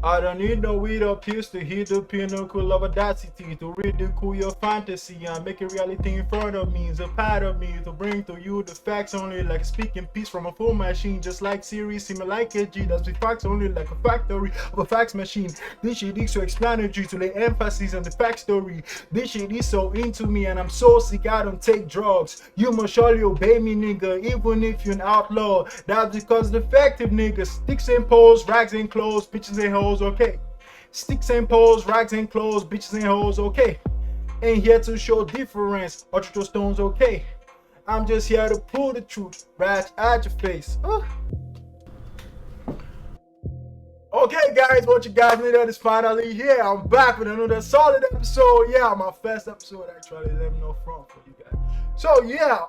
I don't need no weed or pills to hit the pinnacle of audacity, to ridicule your fantasy and make a reality in front of me. It's a part of me to bring to you the facts only like a speaking piece from a full machine, just like Siri, similar like a G. That's the facts only like a factory of a fax machine. This shit is so explanatory to lay emphasis on the fact story. This shit is so into me and I'm so sick I don't take drugs. You must surely obey me, nigga, even if you're an outlaw. That's because the effective niggas, sticks and poles, rags and clothes, bitches and hoes, okay. Sticks and poles, rags and clothes, bitches and hoes, okay. Ain't here to show difference, ultra stones, okay. I'm just here to pull the truth right at your face. Okay, guys, what you guys needed is finally here. I'm back with another solid episode. Yeah, my first episode actually. Let me know from for you guys. So yeah,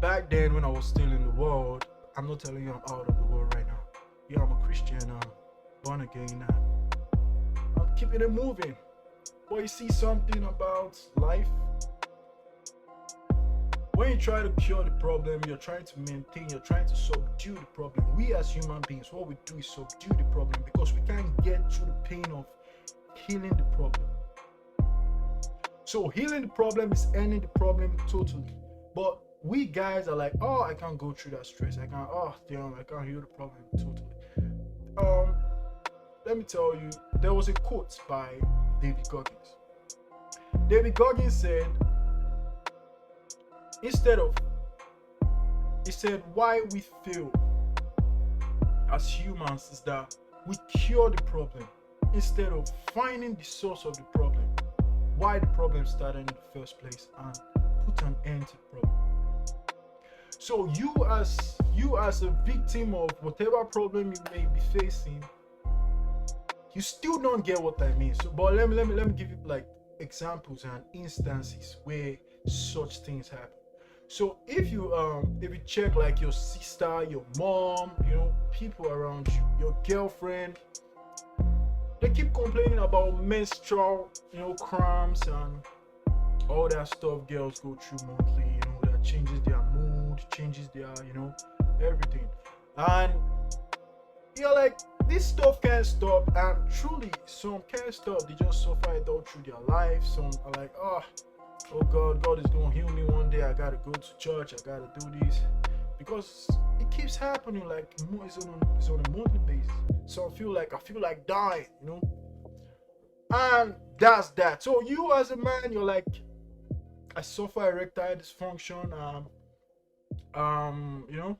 back then when I was still in the world, I'm not telling you I'm out of the world right now. Yeah, I'm a Christian. I'm born again now. I'm keeping it moving. But you see something about life. When you try to cure the problem, you're trying to maintain, you're trying to subdue the problem. We as human beings, what we do is subdue the problem because we can't get through the pain of healing the problem. So healing the problem is ending the problem totally. But we guys are like, oh, I can't go through that stress. I can't, oh, damn, I can't heal the problem totally. Let me tell you, there was a quote by David Goggins. David Goggins said, he said why we fail as humans is that we cure the problem instead of finding the source of the problem, why the problem started in the first place, and put an end to the problem. So you as a victim of whatever problem you may be facing, you still don't get what I mean. So but let me give you like examples and instances where such things happen. So if you check like your sister, your mom, you know, people around you, your girlfriend, they keep complaining about menstrual, you know, cramps and all that stuff girls go through monthly, you know, that changes their mood, changes their, you know, everything. And you're like, this stuff can't stop, and truly some can't stop. They just suffer it all through their life. Some are like, oh God is gonna heal me one day. I gotta go to church. I gotta do this because it keeps happening. Like it's on a monthly basis. So I feel like dying, you know. And that's that. So you as a man, you're like, I suffer erectile dysfunction. You know,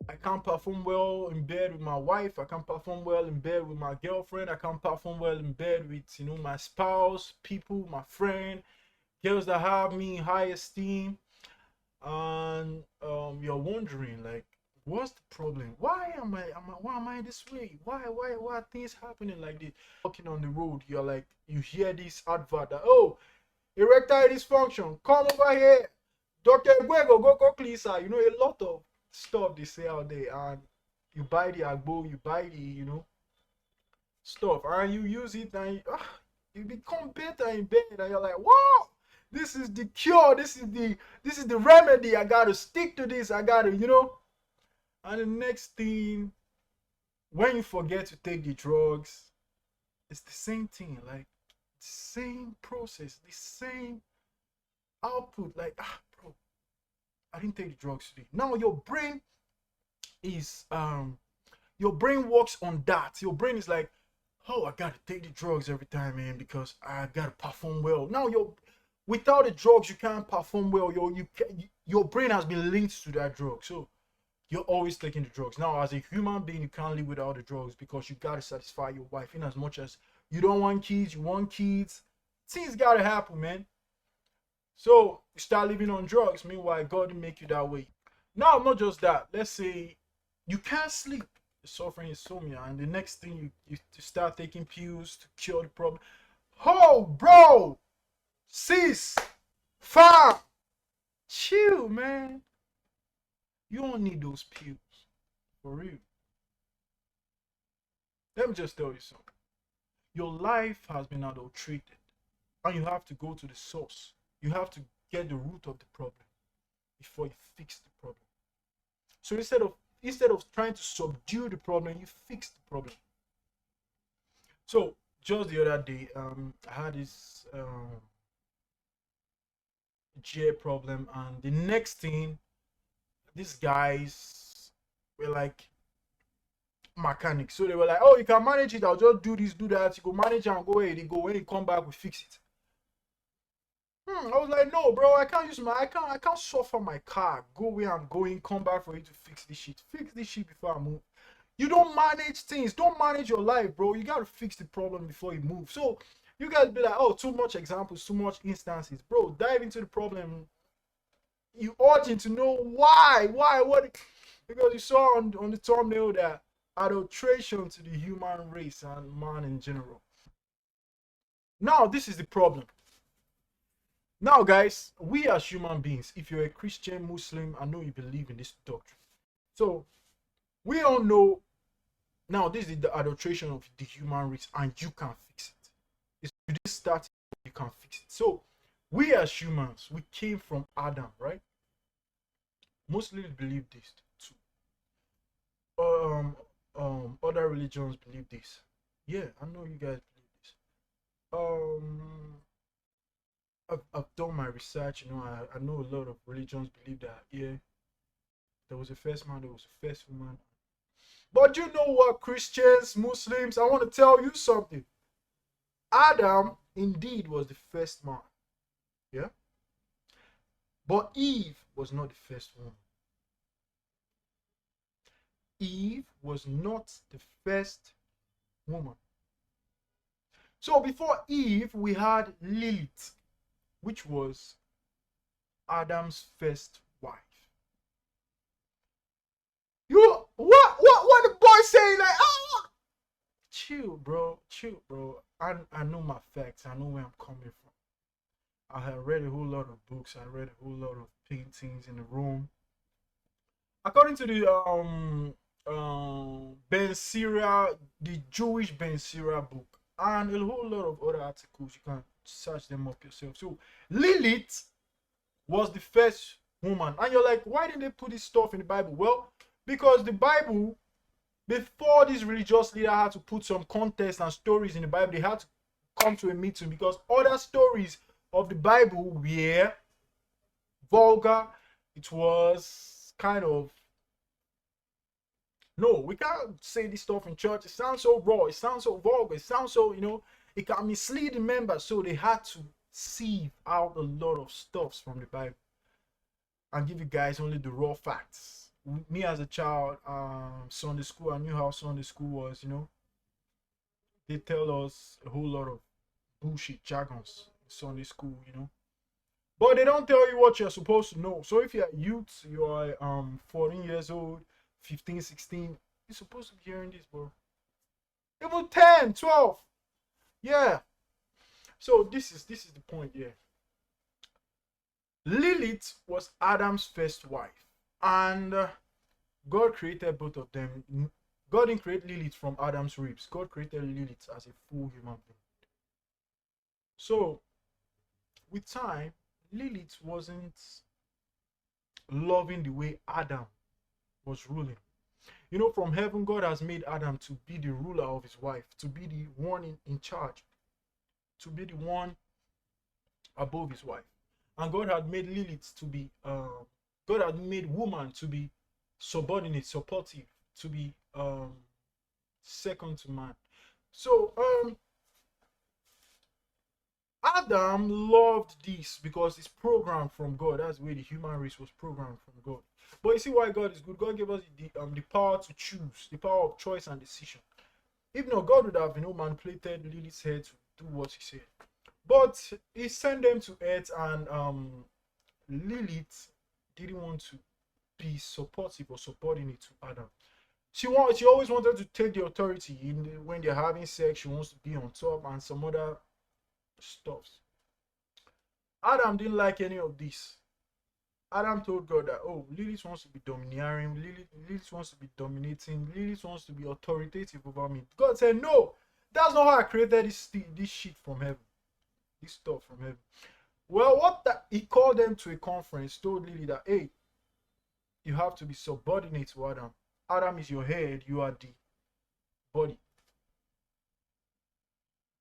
I can't perform well in bed with my wife. I can't perform well in bed with my girlfriend. I can't perform well in bed with, you know, my spouse, people, my friend, girls that have me in high esteem. And you're wondering like, what's the problem? Why am I this way? Why are things happening like this? Walking on the road, you're like, you hear this advert that, oh, erectile dysfunction, come over here, Dr. Guego, go cleanser. You know, a lot of stuff they say out there, and you buy the agbo, you buy the, you know, stuff, and you use it, and you become better in bed, and you're like, wow, this is the cure, this is the remedy. I gotta stick to this, I gotta, you know. And the next thing, when you forget to take the drugs, it's the same thing, like the same process, the same output. Like, bro, I didn't take the drugs today. Now your brain is your brain works on that. Your brain is like, oh, I gotta take the drugs every time, man, because I gotta perform well. Now without the drugs you can't perform well. Your brain has been linked to that drug, so you're always taking the drugs. Now as a human being, you can't live without the drugs because you gotta satisfy your wife. In as much as you don't want kids, you want kids, things gotta happen, man. So you start living on drugs. Meanwhile, God didn't make you that way. Now, not just that. Let's say you can't sleep, you're suffering insomnia, and the next thing you start taking pills to cure the problem. Oh, bro, sis, fam, chill, man. You don't need those pills, for real. Let me just tell you something. Your life has been adulterated, and you have to go to the source. You have to get the root of the problem before you fix the problem. So instead of trying to subdue the problem, you fix the problem. So just the other day, I had this GA problem, and the next thing, these guys were like mechanics. So they were like, oh, you can manage it, I'll just do this, do that. You go manage it and go away. They go, when you come back, we fix it. I was like, no, bro, I can't suffer my car, go where I'm going, come back for you to fix this shit. Fix this shit before I move. You don't manage things, don't manage your life, bro. You gotta fix the problem before you move. So you guys be like, oh, too much examples, too much instances, bro. Dive into the problem. You urgent to know why, what? Because you saw on the thumbnail that adulteration to the human race and man in general. Now this is the problem. Now, guys, we as human beings, if you're a Christian, Muslim, I know you believe in this doctrine. So we all know now this is the adulteration of the human race, and you can fix it. It's you didn't start it, you can fix it. So we as humans, we came from Adam, right? Muslims believe this too. Other religions believe this. Yeah, I know you guys believe this. I've done my research, you know, I know a lot of religions believe that, yeah, there was a first man, there was a first woman. But you know what, Christians, Muslims, I want to tell you something. Adam indeed was the first man, yeah? But Eve was not the first woman. Eve was not the first woman. So before Eve, we had Lilith, which was Adam's first wife. You what the boy saying, like, oh, chill, bro, I know my facts, I know where I'm coming from. I have read a whole lot of books, I read a whole lot of paintings in the room. According to the Ben Sira, the Jewish Ben Sira book, and a whole lot of other articles, you can search them up yourself. So Lilith was the first woman, and you're like, why didn't they put this stuff in the Bible? Well, because the Bible, before this religious leader had to put some context and stories in the Bible, they had to come to a meeting, because other stories of the Bible were vulgar. It was kind of, no, we can't say this stuff in church. It sounds so raw, it sounds so vulgar, it sounds so, you know, it can mislead the members. So they had to sieve out a lot of stuffs from the Bible and give you guys only the raw facts. Me as a child, Sunday school, I knew how Sunday school was, you know. They tell us a whole lot of bullshit jargons in Sunday school, you know. But they don't tell you what you're supposed to know. So if you're a youth, you're 14 years old, 15, 16, you're supposed to be hearing this, bro. Even 10, 12. Yeah. So this is the point, yeah. Lilith was Adam's first wife, and God created both of them. God didn't create Lilith from Adam's ribs. God created Lilith as a full human being. So with time, Lilith wasn't loving the way Adam was ruling. You know, from heaven, God has made Adam to be the ruler of his wife, to be the one in charge, to be the one above his wife. And God had made Lilith to be, God had made woman to be subordinate, supportive, to be second to man. So Adam loved this because it's programmed from God. That's the way the human race was programmed from God. But you see why God is good? God gave us the power to choose, the power of choice and decision. If not, God would have, you know, manipulated Lilith's head to do what he said. But he sent them to earth, and Lilith didn't want to be supportive or subordinate to Adam. She always wanted to take the authority when they're having sex. She wants to be on top and some other stuffs. Adam didn't like any of this. Adam told God that, oh, Lilith wants to be domineering, Lilith wants to be dominating, Lilith wants to be authoritative over me. God said, no, that's not how I created this shit from heaven. This stuff from heaven. Well, he called them to a conference, told Lilith that, hey, you have to be subordinate to Adam. Adam is your head, you are the body.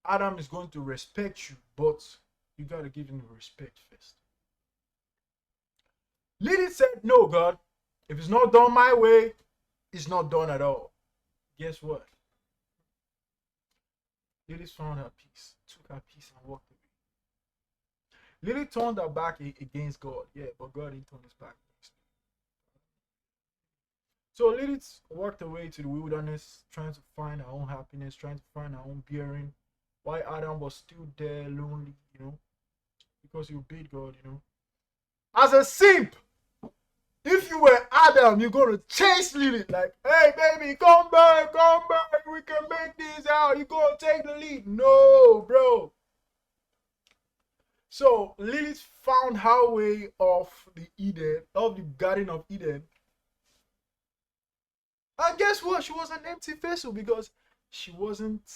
Adam is going to respect you, but you got to give him respect first. Lilith said, no, God, if it's not done my way, it's not done at all. Guess what? Lilith found her peace, took her peace, and walked away. Lilith turned her back against God, yeah, but God didn't turn his back against her. So Lilith walked away to the wilderness, trying to find her own happiness, trying to find her own bearing, while Adam was still there, lonely, because he obeyed God, As a simp, if you were Adam, you're gonna chase Lilith like, hey baby, come back, we can make this out. You gonna take the lead? No, bro. So Lilith found her way off the Garden of Eden. And guess what? She was an empty vessel because she wasn't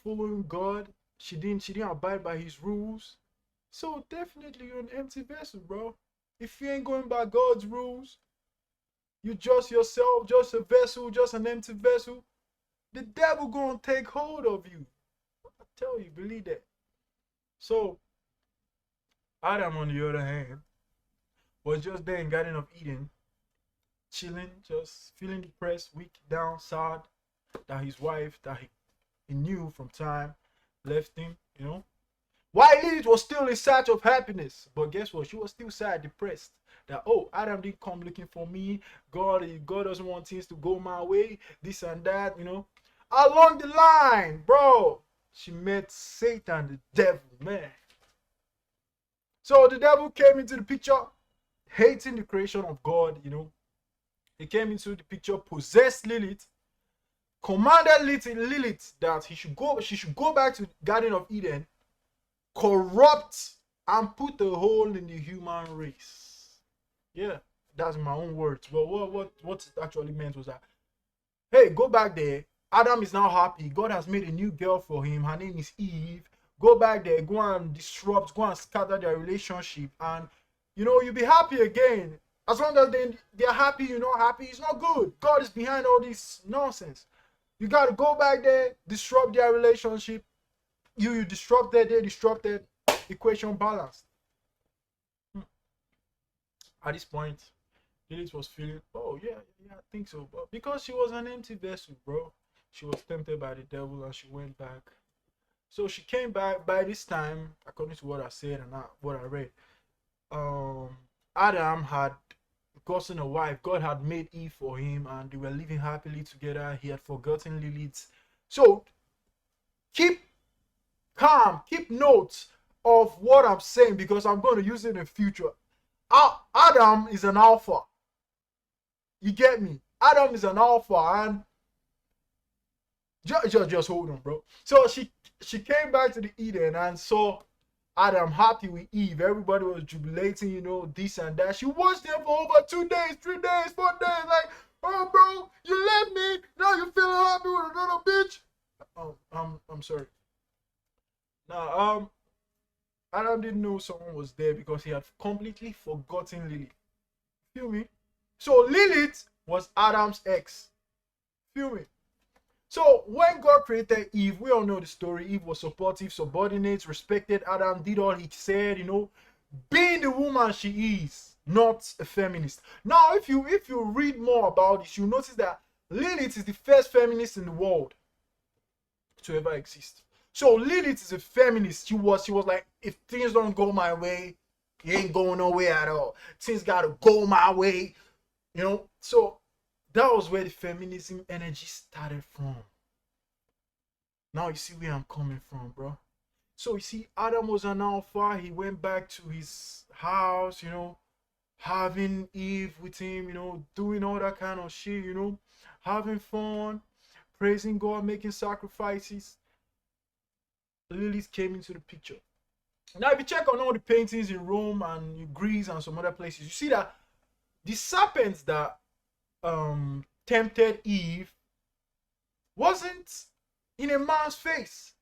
following God. She didn't abide by his rules. So definitely you're an empty vessel, bro. If you ain't going by God's rules, you just yourself, just a vessel, just an empty vessel, the devil gonna take hold of you. I tell you, believe that. So Adam, on the other hand, was just there in Garden of Eden, chilling, just feeling depressed, weak, down, sad that his wife that he knew from time left him, Why Lilith was still in search of happiness, but guess what? She was still sad, depressed. That Adam didn't come looking for me. God doesn't want things to go my way. This and that, Along the line, bro, she met Satan, the devil, man. So the devil came into the picture, hating the creation of God. He came into the picture, possessed Lilith, commanded Lilith that she should go back to the Garden of Eden, corrupt and put a hole in the human race. Yeah, that's my own words. But what it actually meant was that, hey, go back there. Adam is now happy. God has made a new girl for him. Her name is Eve. Go back there, go and disrupt, go and scatter their relationship, and you'll be happy again. As long as they're happy, you're not happy, it's not good. God is behind all this nonsense. You gotta go back there, disrupt their relationship. You disrupted, they disrupted, equation balanced. At this point, Lilith was feeling, oh yeah, I think so. But because she was an empty vessel, bro, she was tempted by the devil and she went back. So she came back. By this time, according to what I said and what I read, Adam had gotten a wife. God had made Eve for him and they were living happily together. He had forgotten Lilith. So keep calm, keep notes of what I'm saying because I'm going to use it in the future. Adam is an alpha. You get me? Adam is an alpha, and just hold on, bro. So she came back to the Eden and saw Adam happy with Eve. Everybody was jubilating, this and that. She was there for over 2 days, 3 days, 4 days. Like, oh, bro, you left me. Now you're feeling happy with another bitch. Oh, I'm sorry. Now, Adam didn't know someone was there because he had completely forgotten Lilith. Feel me? So Lilith was Adam's ex. Feel me? So when God created Eve, we all know the story. Eve was supportive, subordinate, respected Adam, did all he said, being the woman she is, not a feminist. Now, if you read more about this, you notice that Lilith is the first feminist in the world to ever exist. So Lilith is a feminist. She was like, if things don't go my way, it ain't going nowhere at all. Things gotta go my way, So that was where the feminism energy started from. Now you see where I'm coming from, bro. So you see, Adam was an alpha. He went back to his house, having Eve with him, doing all that kind of shit, having fun, praising God, making sacrifices. Lilith came into the picture. Now, if you check on all the paintings in Rome and Greece and some other places, you see that the serpents that tempted Eve wasn't in a man's face.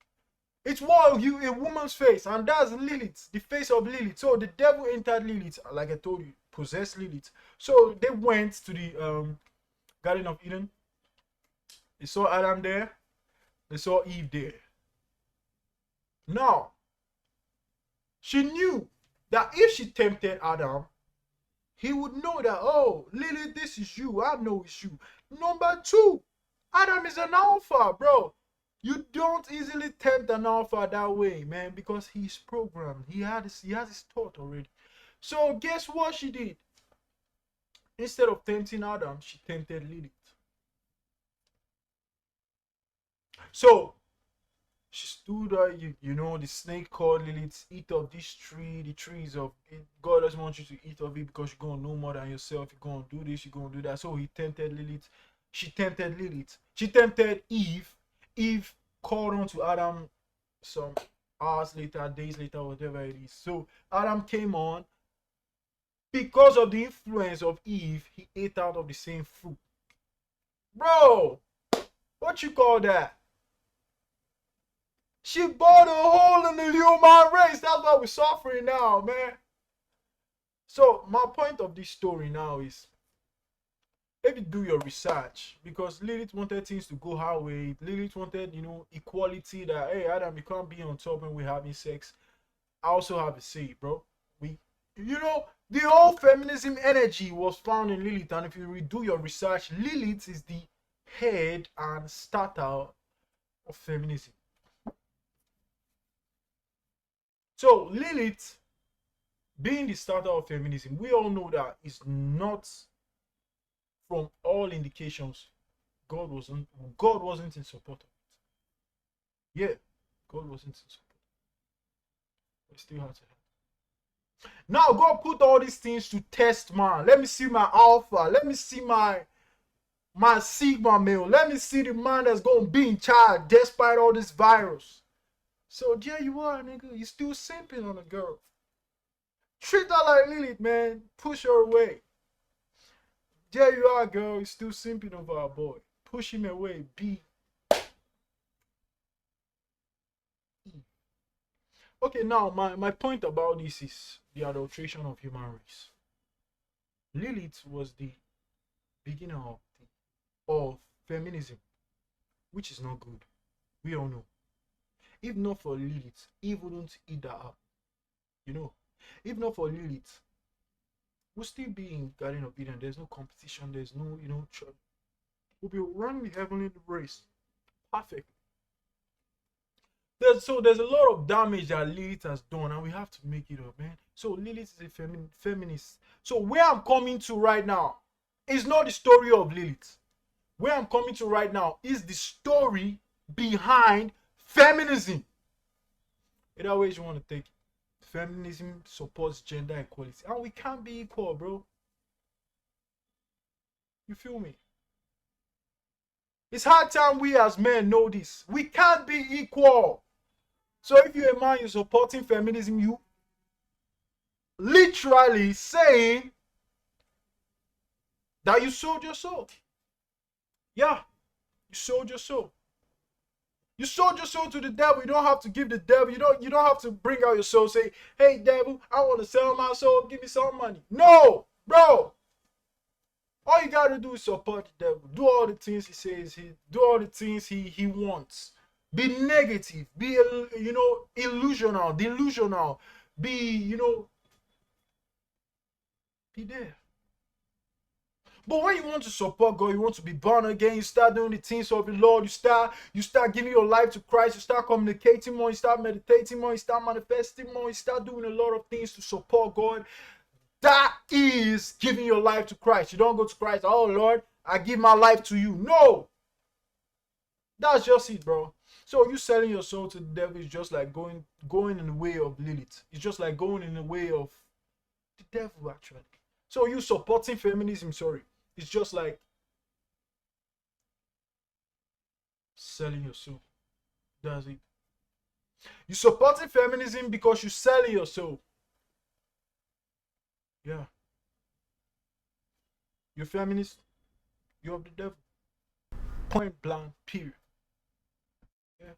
It was a woman's face, and that's Lilith, the face of Lilith. So the devil entered Lilith, like I told you, possessed Lilith. So they went to the Garden of Eden. They saw Adam there. They saw Eve there. Now, she knew that if she tempted Adam, he would know that, oh, Lilith, this is you. I know it's you. Number two, Adam is an alpha, bro. You don't easily tempt an alpha that way, man, because he's programmed. He has his thought already. So guess what she did? Instead of tempting Adam, she tempted Lilith. So she stood there, you know, the snake called Lilith, eat of this tree, the trees of it. God doesn't want you to eat of it because you're gonna know more than yourself. You're gonna do this, you're gonna do that. So he tempted Lilith. She tempted Lilith. She tempted Eve. Eve called on to Adam some hours later, days later, whatever it is. So Adam came on. Because of the influence of Eve, he ate out of the same fruit. Bro, what you call that? She bored a hole in the human race. That's why we're suffering now, man. So my point of this story now is, if you do your research, because Lilith wanted things to go her way. Lilith wanted, you know, equality, that, hey, Adam, you can't be on top when we're having sex. I also have a say, bro. You know, the whole feminism energy was found in Lilith. And if you redo your research, Lilith is the head and starter of feminism. So Lilith, being the starter of feminism, we all know that is not, from all indications, God wasn't in support of it. Yeah, God wasn't in support. But still had to help. Now God put all these things to test man. Let me see my alpha. Let me see my sigma male. Let me see the man that's gonna be in charge despite all this virus. So there you are, nigga. You still simping on a girl. Treat her like Lilith, man. Push her away. There you are, girl. You still simping over our boy. Push him away. B. Okay, now my point about this is the adulteration of human race. Lilith was the beginner of feminism, which is not good. We all know. If not for Lilith, Eve wouldn't eat that up. You know, if not for Lilith, we'll still be in Garden of Eden. There's no competition. There's no, you know, we'll be running the heavenly race. Perfect. There's a lot of damage that Lilith has done, and we have to make it up, man. So Lilith is a feminist. So where I'm coming to right now is not the story of Lilith. Where I'm coming to right now is the story behind feminism. Either way you want to take it. Feminism supports gender equality, and we can't be equal, bro. You feel me? It's hard time we as men know this. We can't be equal. So if you're a man, you're supporting feminism, you literally saying that you sold your soul. Yeah, you sold your soul. You sold your soul to the devil. You don't have to give the devil. You don't have to bring out your soul. Say, hey devil, I want to sell my soul. Give me some money. No, bro. All you gotta do is support the devil. Do all the things he says. Do all the things he wants. Be negative. Be, you know, illusional, delusional. Be, you know, be there. But when you want to support God, you want to be born again, you start doing the things of the Lord, you start giving your life to Christ, you start communicating more, you start meditating more, you start manifesting more, you start doing a lot of things to support God. That is giving your life to Christ. You don't go to Christ, oh Lord, I give my life to you. No. That's just it, bro. So you selling your soul to the devil is just like going in the way of Lilith. It's just like going in the way of the devil, actually. So you supporting feminism, sorry. It's just like selling your soul. That's it. You supporting feminism because you selling your soul. Yeah. You're feminist. You're of the devil. Point blank, period. Yeah.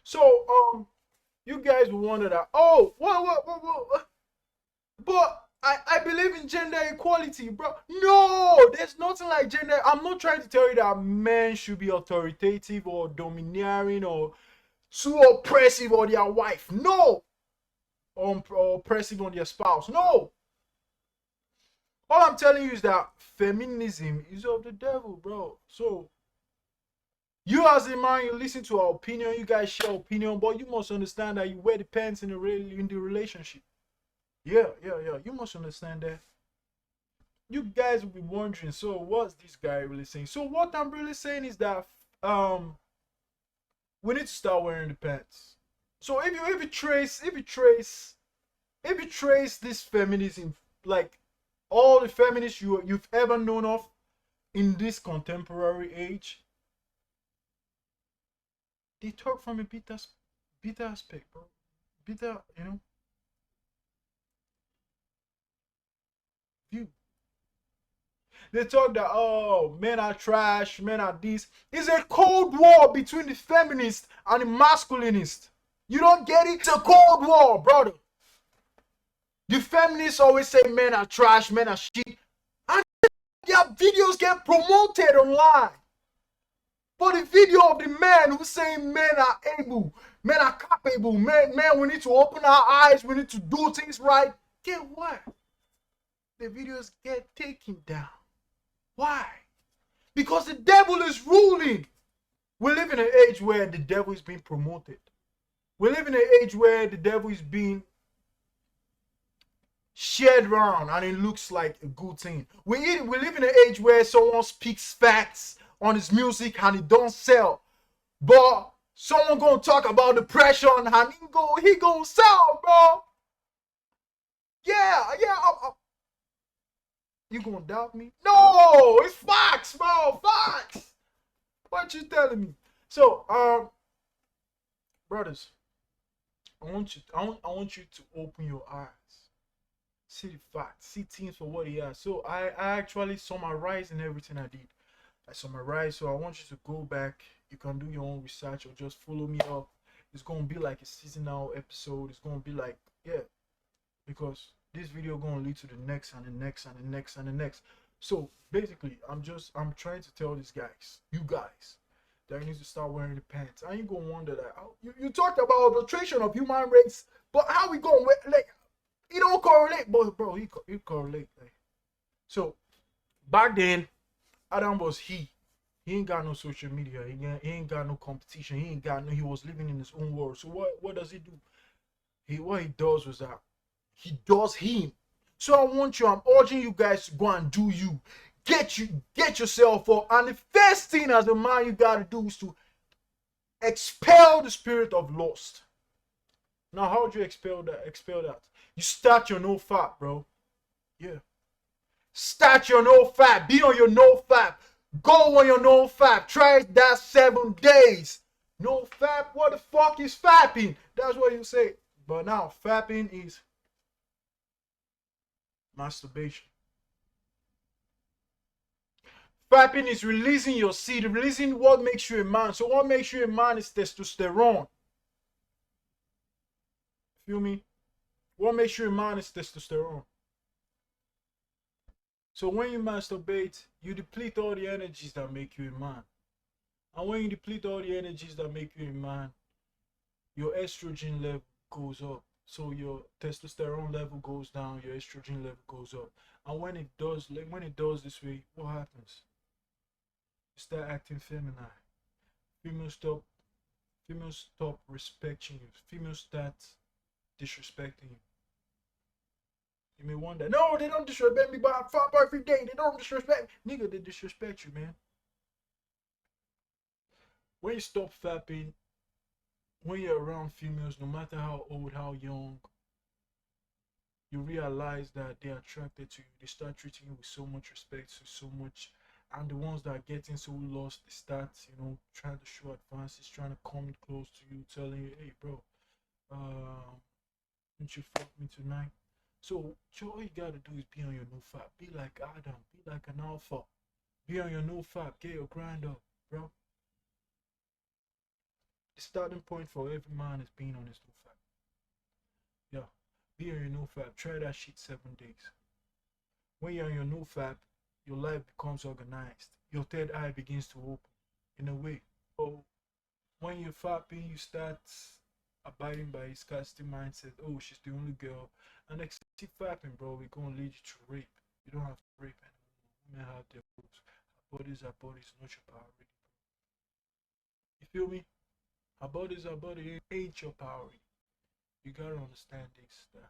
So you guys will wonder that, oh, what? But I believe in gender equality, bro. No, there's nothing like gender. I'm not trying to tell you that men should be authoritative or domineering or too oppressive on their wife. No. Or oppressive on their spouse. No. All I'm telling you is that feminism is of the devil, bro. So you as a man, you listen to our opinion, you guys share opinion, but you must understand that you wear the pants in the relationship. Yeah. You must understand that. You guys will be wondering, so what's this guy really saying? So what I'm really saying is that we need to start wearing the pants. So if you trace this feminism, like all the feminists you've ever known of in this contemporary age, they talk from a bitter aspect, bro. Bitter, view. They talk that, oh, men are trash, men are this. It's a cold war between the feminist and the masculinist. You don't get it? It's a cold war, brother. The feminists always say men are trash, men are shit, and their videos get promoted online. But the video of the man who's saying men are able, men are capable, men, we need to open our eyes, we need to do things right. Get what? The videos get taken down. Why? Because the devil is ruling. We live in an age where the devil is being promoted. We live in an age where the devil is being shared around and it looks like a good thing. We live in an age where someone speaks facts on his music and it don't sell. But someone gonna talk about depression and he gonna sell, bro. Yeah. You gonna doubt me? No, it's facts, bro. Facts. What you telling me? So, brothers, I want you to open your eyes. See the facts. See things for what they are. So I actually summarized in everything I did. I summarized. So I want you to go back. You can do your own research or just follow me up. It's gonna be like a seasonal episode. It's gonna be like, yeah, because this video gonna lead to the next and the next and the next and the next. So basically, I'm trying to tell these guys, you guys, that you need to start wearing the pants. And you gonna wonder that you talked about adulteration of human race, but how we gonna wear, like, it don't correlate, but bro, he correlate. Like. So back then, Adam was he. He ain't got no social media. He ain't got no competition. He was living in his own world. So what does he do? What he does was that he does him. So I'm urging you guys to go and do you. Get yourself up. And the first thing as a man you gotta do is to expel the spirit of lust. Now, how do you expel that? You start your nofap, bro. Yeah. Start your nofap. Be on your nofap. Go on your nofap. Try that 7 days. Nofap? What the fuck is fapping? That's what you say. But now, fapping is masturbation. Fapping is releasing your seed, releasing what makes you a man. So what makes you a man is testosterone. Feel me? What makes you a man is testosterone. So when you masturbate, you deplete all the energies that make you a man. And when you deplete all the energies that make you a man, your estrogen level goes up. So your testosterone level goes down, your estrogen level goes up. And when it does this way, what happens? You start acting feminine. Females stop respecting you. Females start disrespecting you. You may wonder, no, they don't disrespect me, but I'm fat every day. They don't disrespect me. Nigga, they disrespect you, man. When you stop fapping, when you're around females, no matter how old, how young, you realize that they're attracted to you. They start treating you with so much respect, so much. And the ones that are getting so lost, they start, trying to show advances, trying to come close to you, telling you, hey, bro, don't you fuck me tonight? So all you gotta do is be on your nofap. Be like Adam. Be like an alpha. Be on your nofap. Get your grind up, bro. The starting point for every man is being on his nofap. Yeah. Be on your nofap. Try that shit 7 days. When you're on your nofap, your life becomes organized. Your third eye begins to open. In a way. Oh, When you're fapping, you start abiding by his scarcity mindset. Oh, she's the only girl. And next keep fapping, bro, we're gonna lead you to rape. You don't have to rape anymore. Women have their rules. Our bodies are bodies, not your priority. You feel me? Our bodies are bodies, ain't your priority. You gotta understand this. That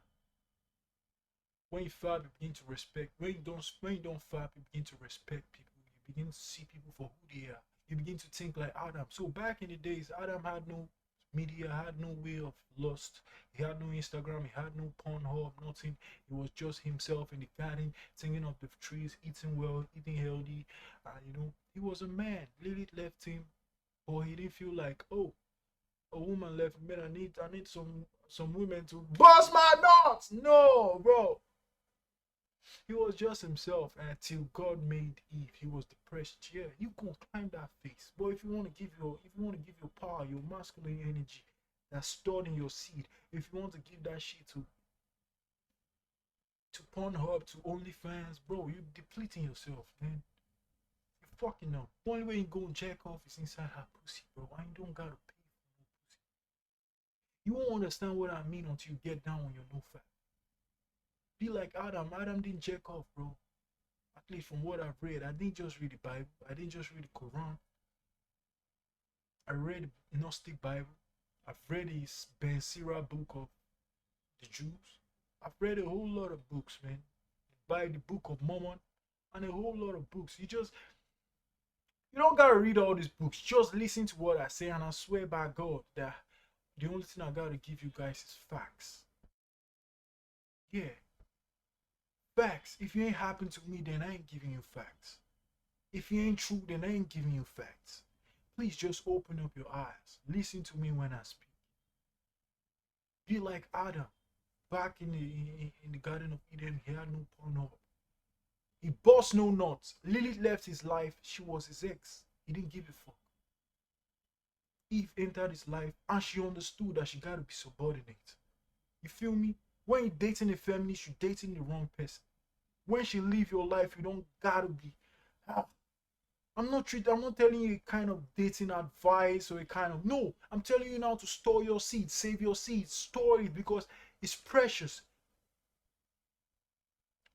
when you fap, you begin to respect. When you don't fap, you begin to respect people. You begin to see people for who they are. You begin to think like Adam. So back in the days, Adam had no media, had no way of lust. He had no Instagram, he had no Pornhub, nothing. It was just himself in the garden, thinking of the trees, eating well, eating healthy. He was a man. Lilith left him, but he didn't feel like, oh, a woman left me. I need some women to bust my nuts. No, bro. He was just himself until God made Eve. He was depressed. Yeah, you can climb that face. But if you want to give your power, your masculine energy that's stored in your seed, if you want to give that shit to Pornhub, to OnlyFans, bro, you're depleting yourself, man. You fucking know. The only way you go and jack off is inside her pussy, bro. And you don't gotta pay for no pussy. You won't understand what I mean until you get down on your nofap. Be like Adam. Adam didn't jack off, bro. At least from what I've read, I didn't just read the Bible. I didn't just read the Quran. I read the Gnostic Bible. I've read his Ben Sira book of the Jews. I've read a whole lot of books, man. By the Book of Mormon and a whole lot of books. You don't gotta read all these books. Just listen to what I say, and I swear by God that the only thing I gotta give you guys is facts. Yeah. Facts. If you ain't happened to me, then I ain't giving you facts. If you ain't true, then I ain't giving you facts. Please just open up your eyes. Listen to me when I speak. Be like Adam. Back in the Garden of Eden, he had no porno. He bust no nuts. Lilith left his life. She was his ex. He didn't give a fuck. Eve entered his life and she understood that she gotta be subordinate. You feel me? When you're dating a feminist, you're dating the wrong person. When she leave your life, you don't gotta be. I'm not telling you a kind of dating advice or a kind of no. I'm telling you now to store your seeds, save your seeds, store it because it's precious.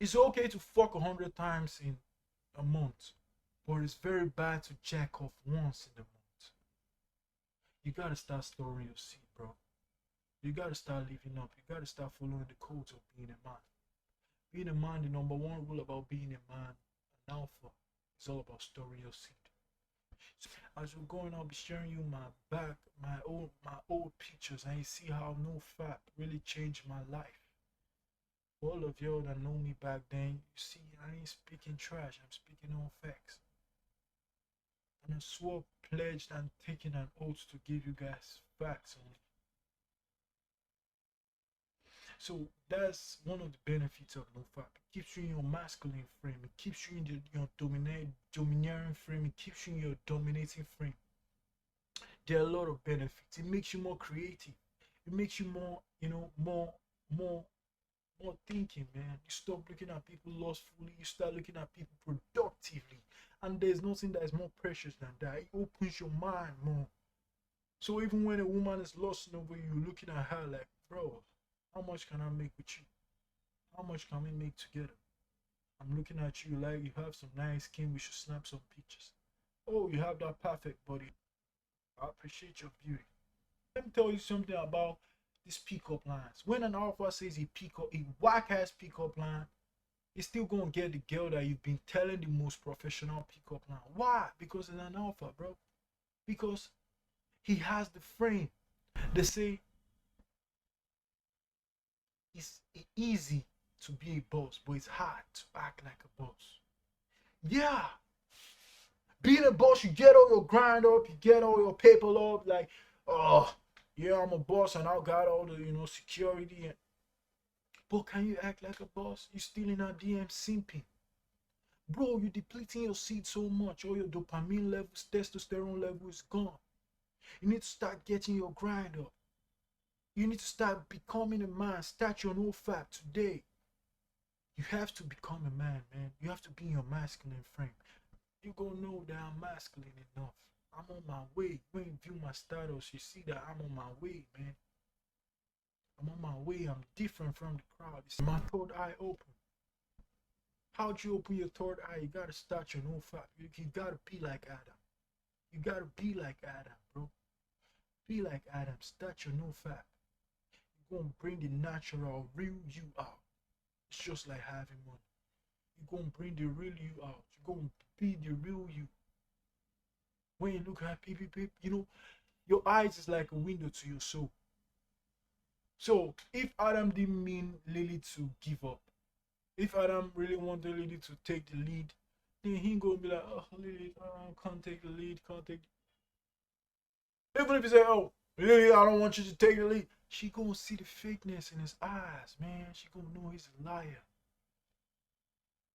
It's okay to fuck 100 times in a month, but it's very bad to jack off once in a month. You gotta start storing your seed, bro. You gotta start living up. You gotta start following the codes of being a man. Being a man, the number one rule about being a man, an alpha, is all about storing your seed. As we're going, I'll be sharing you my old pictures, and you see how nofap really changed my life. For all of y'all that know me back then, you see, I ain't speaking trash. I'm speaking all facts. And I swore, pledged, and taken an oath to give you guys facts only. So that's one of the benefits of nofap. It keeps you in your masculine frame. It keeps you in your domineering frame. It keeps you in your dominating frame. There are a lot of benefits. It makes you more creative. It makes you more, more thinking, man. You stop looking at people lustfully. You start looking at people productively. And there's nothing that is more precious than that. It opens your mind more. So even when a woman is lusting over you, looking at her like, bro, how much can I make with you? How much can we make together? I'm looking at you like you have some nice skin. We should snap some pictures. Oh, you have that perfect body. I appreciate your beauty. Let me tell you something about these pickup lines. When an alpha says a whack ass pickup line, it's still gonna get the girl that you've been telling the most professional pickup line. Why? Because it's an alpha, bro. Because he has the frame. They say it's easy to be a boss, but it's hard to act like a boss. Yeah. Being a boss, you get all your grind up, you get all your paper up, like, oh, yeah, I'm a boss and I got all the, security. But can you act like a boss? You still in our DM simping. Bro, you're depleting your seed so much. All your dopamine levels, testosterone level is gone. You need to start getting your grind up. You need to start becoming a man. Start your nofap today. You have to become a man, man. You have to be in your masculine frame. You gonna know that I'm masculine enough. I'm on my way. When you view my status, you see that I'm on my way, man. I'm on my way. I'm different from the crowd. It's my third eye open. How'd you open your third eye? You gotta start your nofap. You gotta be like Adam. You gotta be like Adam, bro. Be like Adam. Start your nofap. You're gonna bring the natural, real you out. It's just like having money. You're gonna bring the real you out. You're gonna be the real you. When you look at people, you know, your eyes is like a window to your soul. So if Adam didn't mean Lilith to give up, if Adam really wanted Lilith to take the lead, then he gonna be like, oh Lilith, can't take the lead, can't take. Even if he say, oh Lilith, I don't want you to take the lead, she gonna see the fakeness in his eyes, man. She gonna know he's a liar.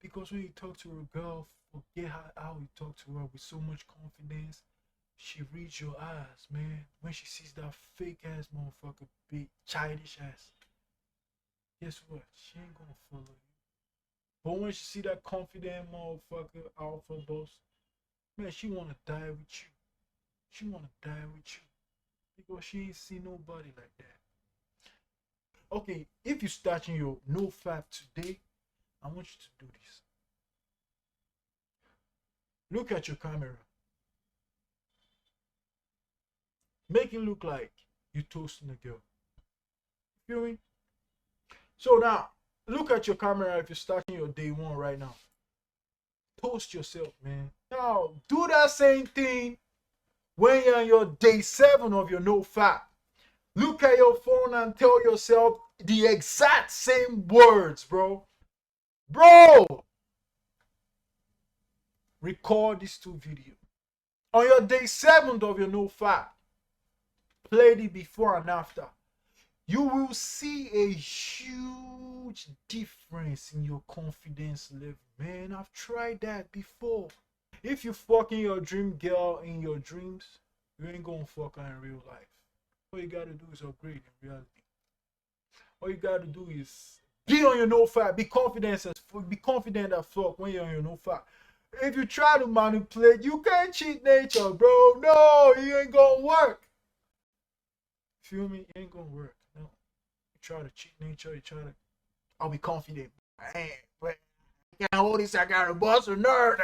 Because when you talk to a girl, forget how you talk to her with so much confidence. She reads your eyes, man. When she sees that fake ass motherfucker, big childish ass, guess what? She ain't gonna follow you. But when she see that confident motherfucker, alpha boss, man, she wanna die with you. She wanna die with you because she ain't seen nobody like that. Okay, if you're starting your nofap today, I want you to do this. Look at your camera. Make it look like you're toasting a girl. You feel me? So now, look at your camera if you're starting your day one right now. Toast yourself, man. Now, do that same thing when you're on your day 7 of your nofap. Look at your phone and tell yourself the exact same words, bro. Bro! Record these 2 videos. On your day 7 of your nofap, play it before and after. You will see a huge difference in your confidence level, man. I've tried that before. If you fucking your dream girl in your dreams, you ain't gonna fuck her in real life. All you gotta do is upgrade in reality. All you gotta do is be on your nofap. Be confident as fuck when you're on your nofap. If you try to manipulate, you can't cheat nature, bro. No, it ain't gonna work. Feel me? It ain't gonna work. No. You try to cheat nature, you try to, I'll be confident. Man, but I can't hold this, I gotta bust a nerd,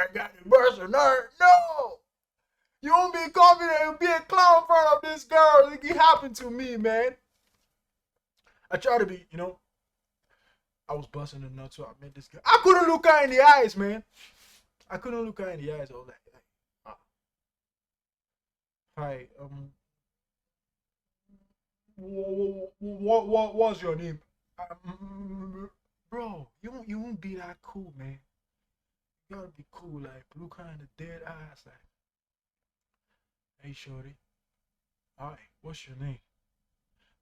No! You won't be confident, you'll be a clown in front of this girl. It happened to me, man. I try to be, I was busting the nuts, so I met this girl. I couldn't look her in the eyes, man. I couldn't look her in the eyes. I was like, hi, what was your name? Bro, you won't be that cool, man. You gotta be cool, like look her in the dead eyes, like, hey shorty, alright, what's your name?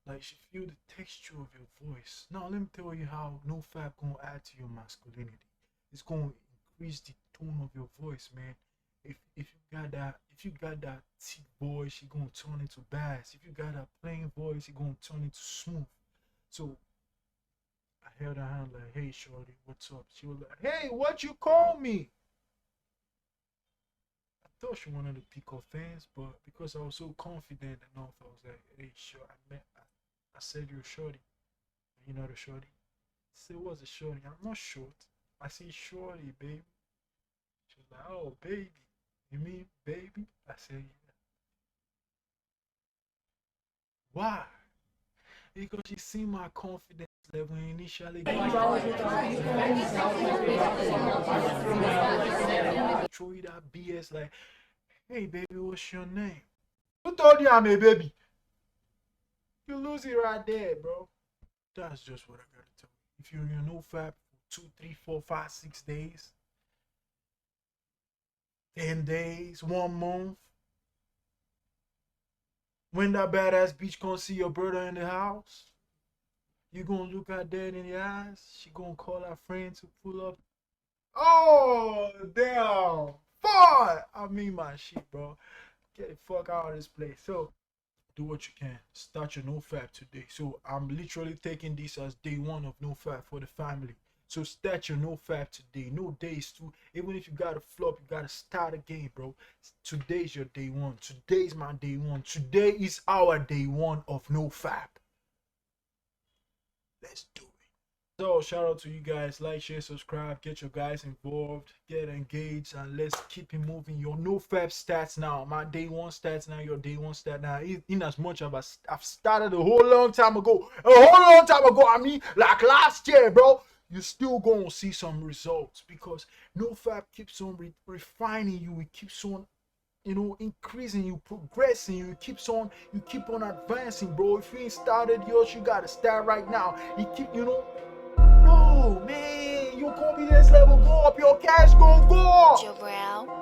Like she feel the texture of your voice. Now let me tell you how nofap gonna add to your masculinity. It's gonna increase the tone of your voice, man. If you got that thick voice, she gonna turn into bass. If you got that plain voice, she gonna turn into smooth. So I held her hand like, hey shorty, what's up? She was like, hey, what you call me? I thought she wanted to pick up fans, but because I was so confident enough, I was like, hey, sure, I said you're a shorty. You're not a shorty. I said, what's a shorty? I'm not short. I said, shorty, baby. She was like, oh, baby. You mean baby? I said, yeah. Why? Because she seen my confidence level initially. Throw you that BS like, hey baby, what's your name? Who told you I'm a baby? You lose it right there, bro. That's just what I gotta tell you. If you're in your nofap for 2, 3, 4, 5, 6 days, 10 days, 1 month, when that badass bitch gonna see your brother in the house, you gonna look at that in the eyes. She gonna call her friend to pull up. Oh, damn. Fuck. I mean my shit, bro. Get the fuck out of this place. So, do what you can. Start your nofap today. So, I'm literally taking this as day 1 of nofap for the family. So start your nofap today. No days too. Even if you got a flop, you gotta start again, bro. Today's your day one. Today's my day one. Today is our day one of nofap. Let's do it. So shout out to you guys. Like, share, subscribe, get your guys involved, get engaged, and let's keep it moving. Your nofap stats now. My day one stats now, your day one stat now. In as much as I've started a whole long time ago. I mean, like last year, bro. You're still gonna see some results because nofap keeps on refining you. It keeps on, you know, increasing you, progressing you. You keep on advancing, bro. If you ain't started yours, you gotta start right now. You keep, you know, bro, man, your confidence level go up, your cash gonna go up.